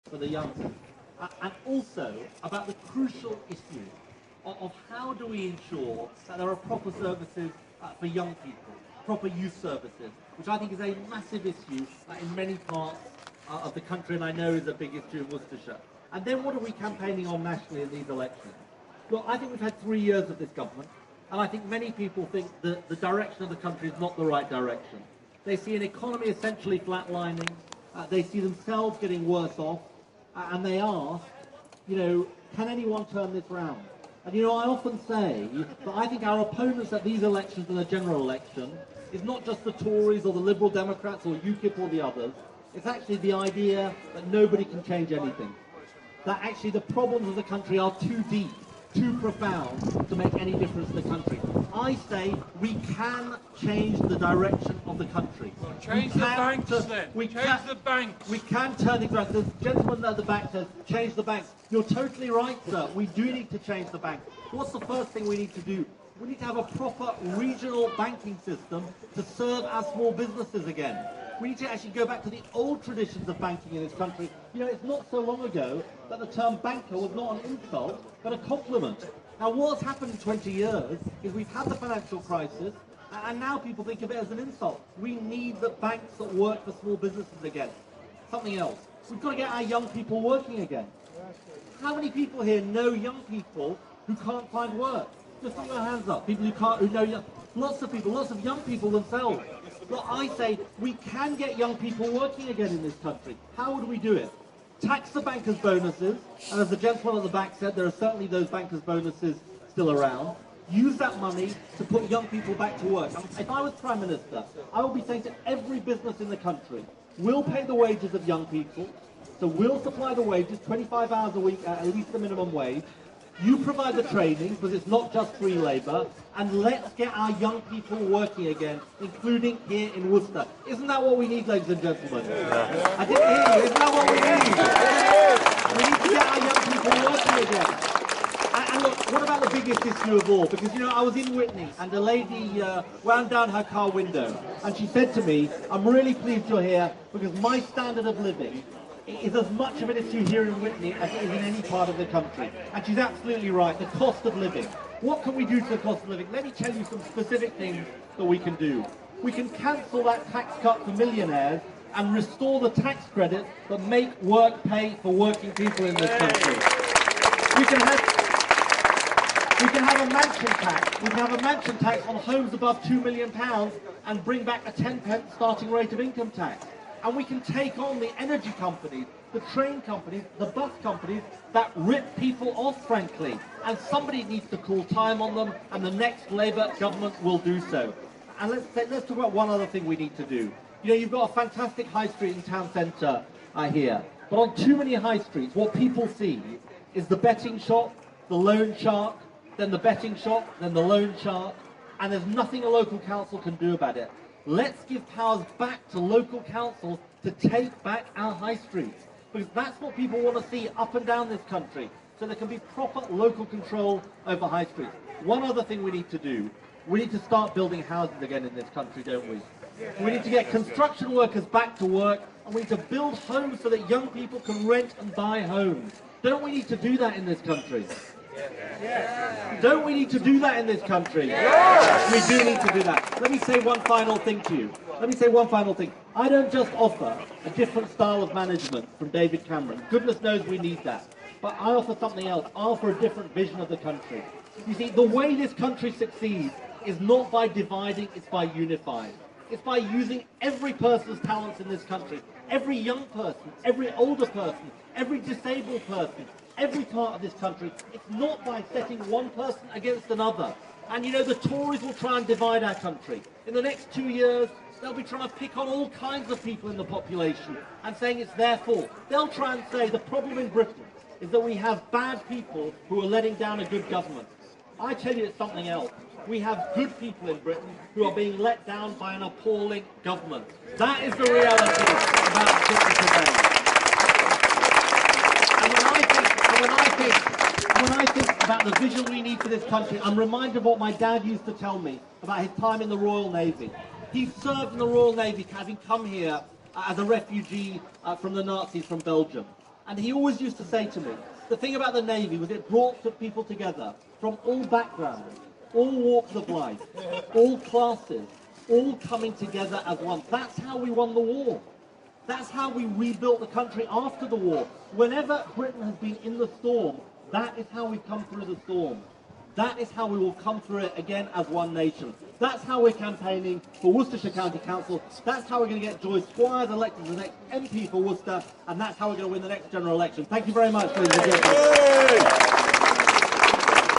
for the young people, and also about the crucial issue of how do we ensure that there are proper services for young people, proper youth services, which I think is a massive issue in many parts of the country, and I know is a big issue in Worcestershire. And then what are we campaigning on nationally in these elections? Look, I think we've had 3 years of this government, and I think many people think that the direction of the country is not the right direction. They see an economy essentially flatlining, they see themselves getting worse off, and they ask, can anyone turn this round? And I often say that I think our opponents at these elections and the general election is not just the Tories or the Liberal Democrats or UKIP or the others, it's actually the idea that nobody can change anything. That actually the problems of the country are too deep, too profound to make any difference to the country. I say we can change the direction of the country. Change the banks then. Change the banks. We can turn things around. The gentleman at the back says, change the banks. You're totally right, sir. We do need to change the banks. What's the first thing we need to do? We need to have a proper regional banking system to serve our small businesses again. We need to actually go back to the old traditions of banking in this country. It's not so long ago that the term banker was not an insult, but a compliment. Now, what's happened in 20 years is we've had the financial crisis, and now people think of it as an insult. We need the banks that work for small businesses again. Something else. We've got to get our young people working again. How many people here know young people who can't find work? Just put your hands up. People who know lots of people, lots of young people themselves. Look, I say we can get young people working again in this country. How would we do it? Tax the bankers' bonuses, and as the gentleman at the back said, there are certainly those bankers' bonuses still around. Use that money to put young people back to work. If I was Prime Minister, I would be saying to every business in the country, we'll pay the wages of young people, so we'll supply the wages, 25 hours a week at least the minimum wage. You provide the training, because it's not just free labour, and let's get our young people working again, including here in Worcester. Isn't that what we need, ladies and gentlemen? Yeah. I didn't hear you. Isn't that what we need? We need to get our young people working again. And look, what about the biggest issue of all? Because, I was in Whitney, and a lady wound down her car window, and she said to me, I'm really pleased you're here, because my standard of living is as much of an issue here in Whitney as it is in any part of the country. And she's absolutely right, the cost of living. What can we do to the cost of living? Let me tell you some specific things that we can do. We can cancel that tax cut for millionaires and restore the tax credits that make work pay for working people in this country. We can have a mansion tax. We can have a mansion tax on homes above £2 million and bring back a 10p starting rate of income tax. And we can take on the energy companies, the train companies, the bus companies that rip people off, frankly. And somebody needs to call time on them, and the next Labour government will do so. And let's talk about one other thing we need to do. You've got a fantastic high street in town centre here. But on too many high streets, what people see is the betting shop, the loan shark, then the betting shop, then the loan shark, and there's nothing a local council can do about it. Let's give powers back to local councils to take back our high streets, because that's what people want to see up and down this country, so there can be proper local control over high streets. One other thing we need to do, we need to start building houses again in this country, don't we? We need to get construction workers back to work, and we need to build homes so that young people can rent and buy homes. Don't we need to do that in this country? Don't we need to do that in this country? Yes. We do need to do that. Let me say one final thing to you. I don't just offer a different style of management from David Cameron. Goodness knows we need that. But I offer something else. I offer a different vision of the country. You see, the way this country succeeds is not by dividing, it's by unifying. It's by using every person's talents in this country. Every young person, every older person, every disabled person, every part of this country. It's not by setting one person against another. And the Tories will try and divide our country. In the next 2 years, they'll be trying to pick on all kinds of people in the population and saying it's their fault. They'll try and say the problem in Britain is that we have bad people who are letting down a good government. I tell you it's something else. We have good people in Britain who are being let down by an appalling government. That is the reality about Britain today. When I think about the vision we need for this country, I'm reminded of what my dad used to tell me about his time in the Royal Navy. He served in the Royal Navy, having come here as a refugee from the Nazis from Belgium. And he always used to say to me, the thing about the Navy was it brought people together from all backgrounds, all walks of life, all classes, all coming together as one. That's how we won the war. That's how we rebuilt the country after the war. Whenever Britain has been in the storm, that is how we come through the storm. That is how we will come through it again as one nation. That's how we're campaigning for Worcestershire County Council. That's how we're going to get Joyce Squires elected as the next MP for Worcester. And that's how we're going to win the next general election. Thank you very much, ladies and gentlemen.